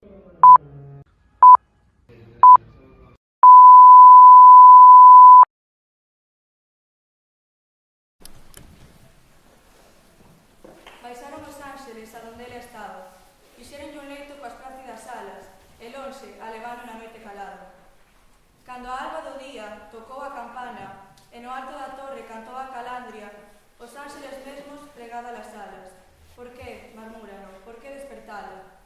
Baixaron os ánxeles a donde ela estaba, fixeronlle un leito coas plácidas alas, e lonxe a levaron na noite calada. Cando a alba do día tocou a campana, e no alto da torre cantou a calandria, os ánxeles mesmos pregada las alas. Por que, marmúrano, por que despertala?